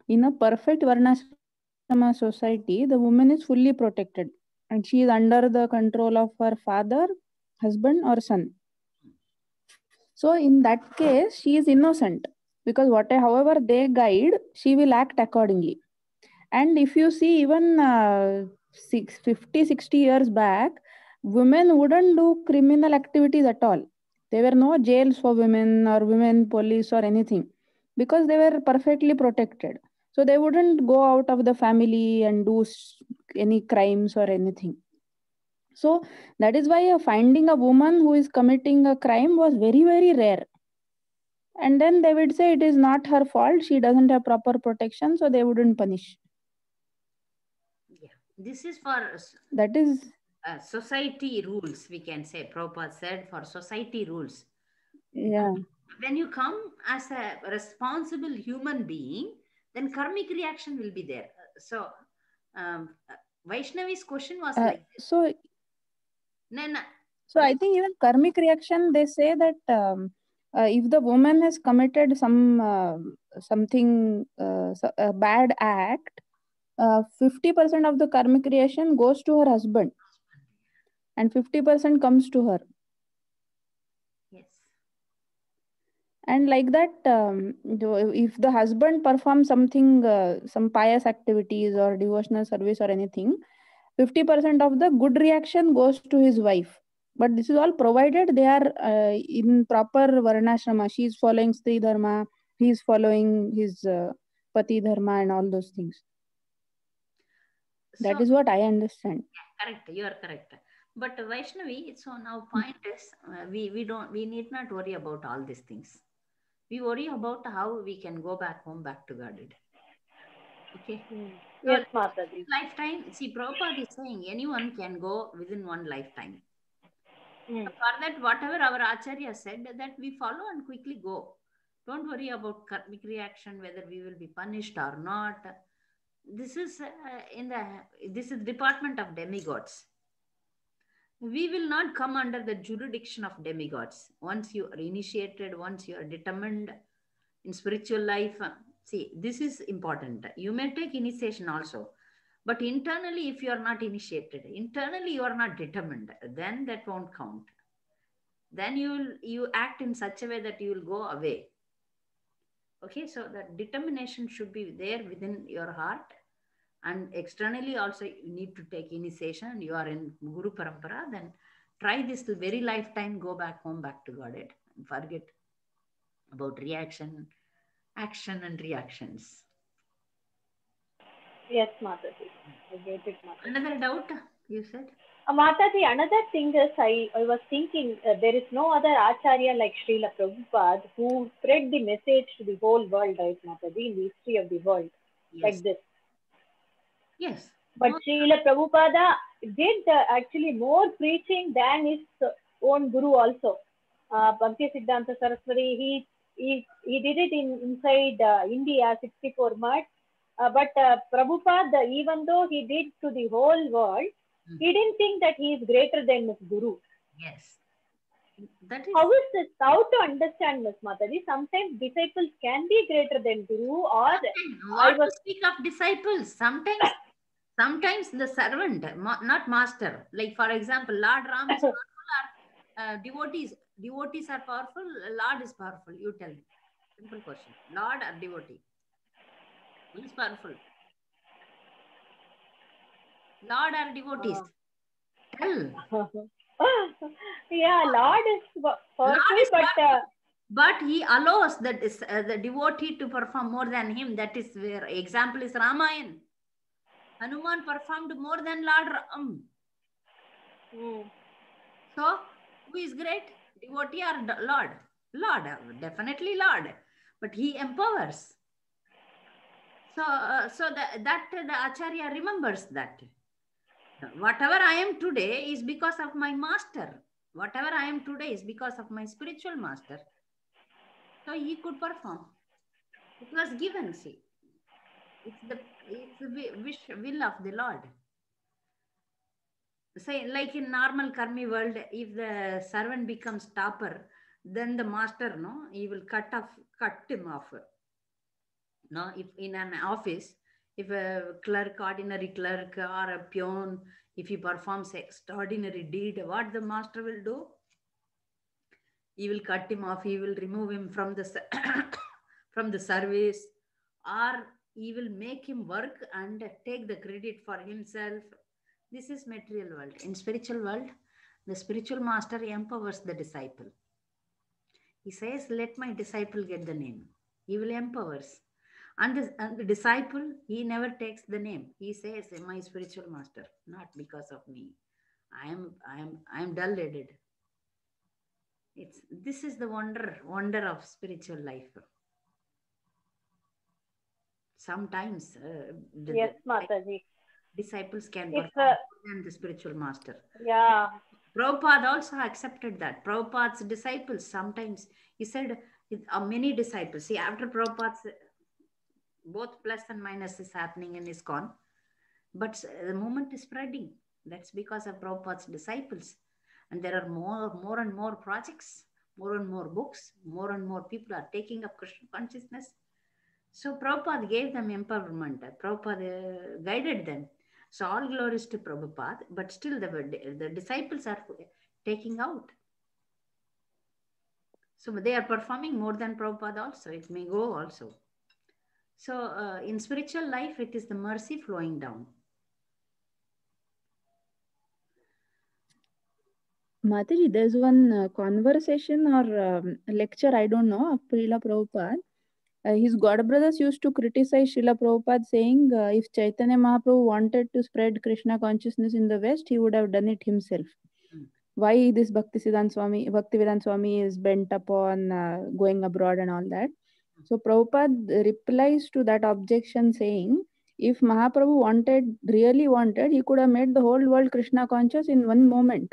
in a perfect Varnashrama society, the woman is fully protected and she is under the control of her father, husband, or son. So, in that case, she is innocent because however they guide, she will act accordingly. And if you see, even 50, 60 years back, women wouldn't do criminal activities at all. There were no jails for women or women police or anything because they were perfectly protected. So they wouldn't go out of the family and do any crimes or anything. So that is why finding a woman who is committing a crime was very, very rare. And then they would say it is not her fault, she doesn't have proper protection, so they wouldn't punish. Yeah, this is for that is society rules, we can say. Prabhupada said for society rules. Yeah. When you come as a responsible human being, then karmic reaction will be there. So Vaishnavi's question was like this. So I think even karmic reaction, they say that if the woman has committed something a bad act, 50% of the karmic reaction goes to her husband and 50% comes to her. Yes. And like that, if the husband performs something, some pious activities or devotional service or anything, 50% of the good reaction goes to his wife. But this is all provided they are in proper Varnashrama. She is following Stri Dharma, he is following his Pati Dharma and all those things. That is what I understand. Yeah, correct. You are correct. But Vaishnavi, so now point is, we need not worry about all these things. We worry about how we can go back home, back to Godhead. Okay. Yes, So, Mataji. lifetime, see, Prabhupada is saying anyone can go within one lifetime. Mm. So for that, whatever our Acharya said, that we follow and quickly go. Don't worry about karmic reaction, whether we will be punished or not. This is this is department of demigods. We will not come under the jurisdiction of demigods. Once you are initiated, once you are determined in spiritual life, see, this is important. You may take initiation also, but internally, if you are not initiated, internally you are not determined, then that won't count. Then you act in such a way that you will go away. Okay, so that determination should be there within your heart, and externally also you need to take initiation. You are in Guru Parampara, then try this very lifetime, go back home, back to Godhead, and forget about reaction, action and reactions. Yes, Mataji. I get it, Mataji. Another doubt you said? Mataji, another thing is I was thinking there is no other Acharya like Srila Prabhupada who spread the message to the whole world, right, Mataji, in the history of the world, Yes. like this. Yes. But Srila Prabhupada did actually more preaching than his own guru also. Bhakti Siddhanta Saraswati, he did it inside India, 64 much. But Prabhupada, even though he did to the whole world, he didn't think that he is greater than his guru. Yes. That is how is this? How to understand, Ms. Mataji? Sometimes disciples can be greater than guru, or what to speak of disciples? Sometimes the servant, not master. Like for example, Lord Ram is powerful, or devotees. Devotees are powerful. Lord is powerful. You tell me. Simple question. Lord or devotee? Who is powerful? Lord or devotees? Tell. Yeah, Lord is powerful, but he allows the devotee to perform more than him. That is where example is Ramayana. Hanuman performed more than Lord Ram. So, who is great? Devotee or Lord? Lord, definitely Lord. But he empowers. So the Acharya remembers that. Whatever I am today is because of my master. Whatever I am today is because of my spiritual master. So he could perform. It was given, see. It's the will of the Lord. Say, like in normal karmi world, if the servant becomes topper, then the master, he will cut him off. No, if in an office, if a clerk, ordinary clerk or a peon, if he performs extraordinary deed, what the master will do? He will cut him off. He will remove him from the from the service, or he will make him work and take the credit for himself. This is material world. In spiritual world, the spiritual master empowers the disciple. He says, let my disciple get the name. He will empowers. And the disciple, he never takes the name. He says, my spiritual master, not because of me. I am dull-headed. This is the wonder of spiritual life. Sometimes yes, Mataji. Disciples can perform more than the spiritual master. Yeah. Prabhupada also accepted that. Prabhupada's disciples, sometimes he said, many disciples. See, after Prabhupada's, both plus and minus is happening in ISKCON, but the movement is spreading. That's because of Prabhupada's disciples. And there are more and more projects, more and more books, more and more people are taking up Krishna consciousness. So Prabhupada gave them empowerment. Prabhupada guided them. So all glories to Prabhupada, but still the disciples are taking out. So they are performing more than Prabhupada also. It may go also. So in spiritual life, it is the mercy flowing down. Mataji, there's one conversation or lecture, I don't know, of Srila Prabhupada. His godbrothers used to criticize Srila Prabhupada, saying if Chaitanya Mahaprabhu wanted to spread Krishna consciousness in the West, he would have done it himself. why this Bhaktivedanta Swami is bent upon going abroad and all that. So Prabhupada replies to that objection saying, if Mahaprabhu really wanted, he could have made the whole world Krishna conscious in one moment.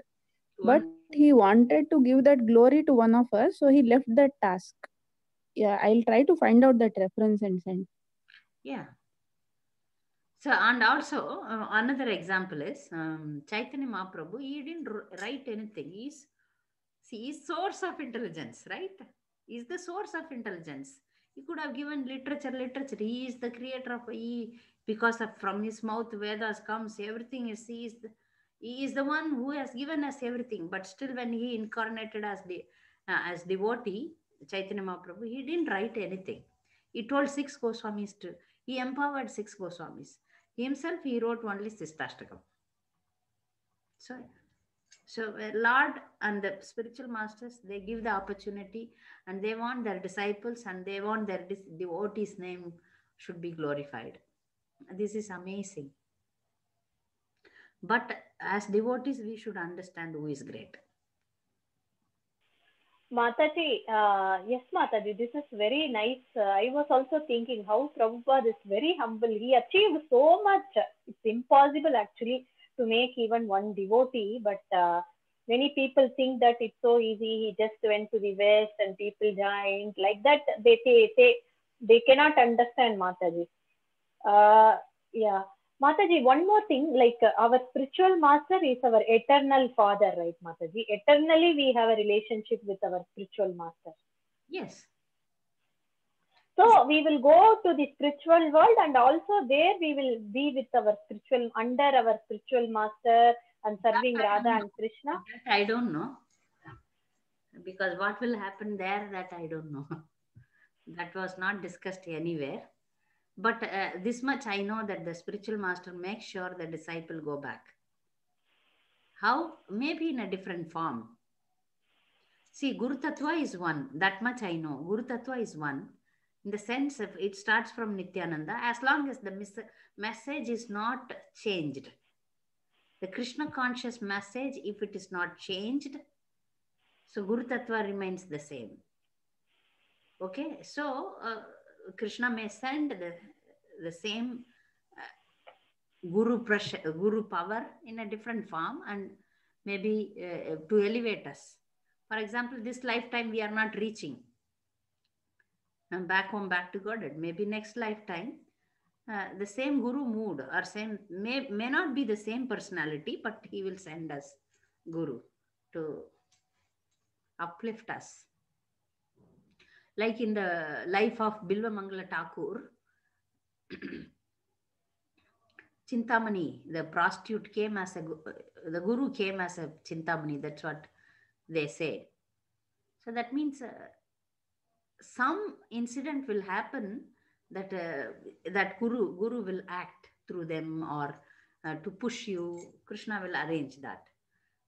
But he wanted to give that glory to one of us, so he left that task. Yeah, I'll try to find out that reference and send. Yeah. So, and also another example is Chaitanya Mahaprabhu. He didn't write anything. He's source of intelligence, right? He's the source of intelligence. He could have given literature. He is the creator of because of from his mouth Vedas comes. Everything is he is the one who has given us everything. But still, when he incarnated as devotee, Chaitanya Mahaprabhu, he didn't write anything. He told 6 Goswamis he empowered 6 Goswamis. Himself, he wrote only Sistashtakam. So Lord and the spiritual masters, they give the opportunity and they want their disciples and they want their devotees' name should be glorified. This is amazing. But as devotees, we should understand who is great. Mataji, yes, Mataji, this is very nice. I was also thinking how Prabhupada is very humble. He achieved so much. It's impossible actually to make even one devotee, but many people think that it's so easy. He just went to the West and people joined like that. They cannot understand, Mataji. Yeah. Mataji, one more thing, like our spiritual master is our eternal father, right, Mataji? Eternally, we have a relationship with our spiritual master. Yes. So we will go to the spiritual world and also there we will be with our under our spiritual master and serving Radha and Krishna. That I don't know. Because what will happen there, that I don't know. That was not discussed anywhere. But this much I know, that the spiritual master makes sure the disciple go back. How? Maybe in a different form. See, Guru Tattva is one. That much I know. Guru Tattva is one. In the sense of it starts from Nityananda. As long as the message is not changed. The Krishna conscious message, if it is not changed, so Guru Tattva remains the same. Okay, so Krishna may send the same Guru power in a different form and maybe to elevate us. For example, this lifetime we are not reaching back home, back to Godhead. Maybe next lifetime the same Guru mood or same may not be the same personality, but he will send us Guru to uplift us. Like in the life of Bilva Mangala Thakur, Chintamani, the prostitute came as the Guru came as a Chintamani. That's what they say. So that means some incident will happen that that Guru will act through them or to push you. Krishna will arrange that.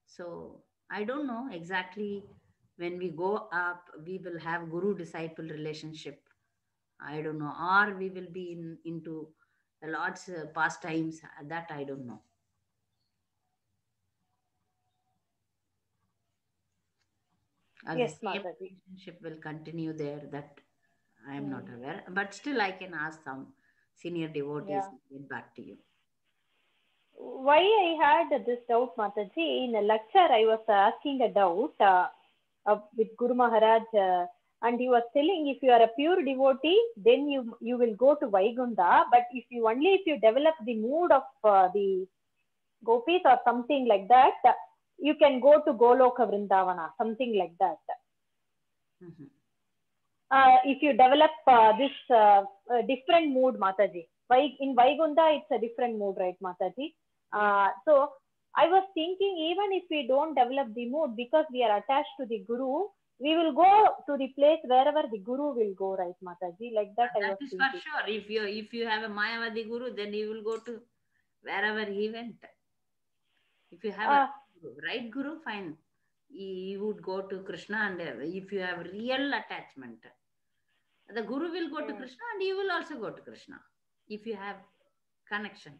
So I don't know exactly when we go up, we will have Guru-disciple relationship. I don't know. Or we will be into the Lord's pastimes. That I don't know. Yes, the same relationship will continue there. That I am not aware. But still I can ask some senior devotees to get back to you. Why I had this doubt, Mataji, in a lecture I was asking a doubt with Guru Maharaj and he was telling if you are a pure devotee, then you will go to Vaikuntha, but if you develop the mood of the gopis or something like that, you can go to Goloka Vrindavana, something like that. If you develop this different mood, Mataji. In Vaikuntha, it's a different mood, right, Mataji? So I was thinking, even if we don't develop the mood, because we are attached to the Guru, we will go to the place wherever the Guru will go, right, Mataji? Like that, I was thinking. That is for sure. If you have a Mayavadi Guru, then you will go to wherever he went. If you have a right Guru, fine. You would go to Krishna, and if you have real attachment, the Guru will go to Krishna and you will also go to Krishna if you have connection.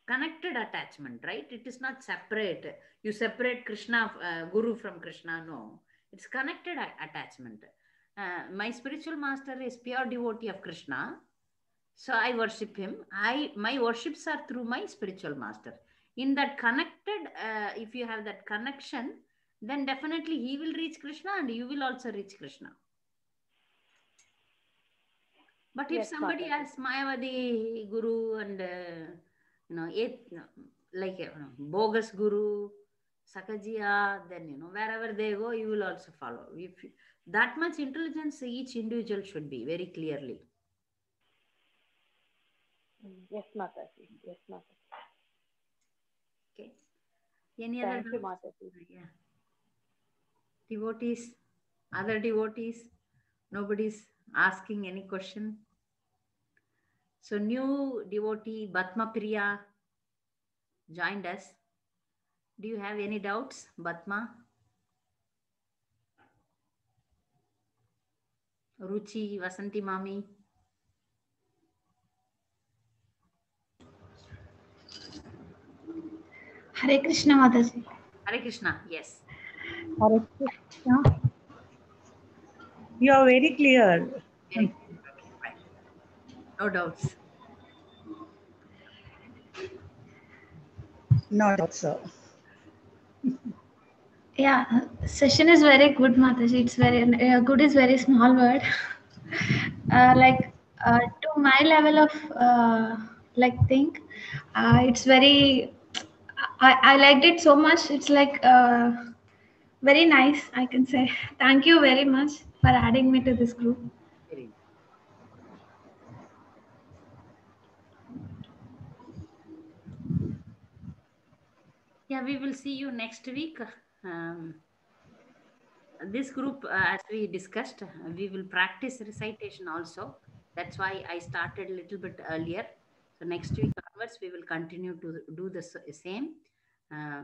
connected attachment, right? It is not separate. You separate Krishna, Guru from Krishna. No, it's connected attachment. My spiritual master is pure devotee of Krishna, so I worship him. My worships are through my spiritual master. In that connected, if you have that connection, then definitely he will reach Krishna and you will also reach Krishna. But if Yes, somebody Mataji. has Mayavadi Guru and like bogus Guru, Sakajiya, then wherever they go, you will also follow. If that much intelligence each individual should be very clearly. Yes, Mataji. Yes, Mataji. Okay. Any other Thank you, doubts? Mataji. Yeah. Devotees, other devotees, nobody's asking any question. So new devotee Batma Priya joined us. Do you have any doubts, Batma? Ruchi, Vasanti Mami? Hare Krishna, Mataji. Hare Krishna, yes. Hare Krishna. You are very clear. Very good. Okay, fine. No doubts. No doubt, sir. Yeah, session is very good, Mataji. It's very good is very small word. To my level of think, it's very. I liked it so much. It's very nice. I can say thank you very much for adding me to this group. Very nice. Yeah, we will see you next week. This group, as we discussed, we will practice recitation also. That's why I started a little bit earlier. So next week onwards, we will continue to do the same.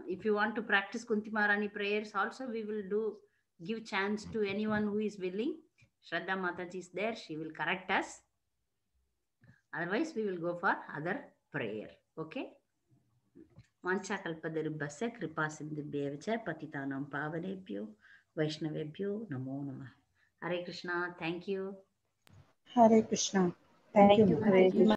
If you want to practice Kunti Maharani prayers also, we will give chance to anyone who is willing. Shraddha Mataji is there. She will correct us. Otherwise, we will go for other prayer. Okay? Vanchakalpadarubhasya kripa sindhubhyevacha patitanam pavanebhyo Vaishnavebhyo namo namah. Hare Krishna. Thank you. Hare Krishna. Thank you. Hare Krishna.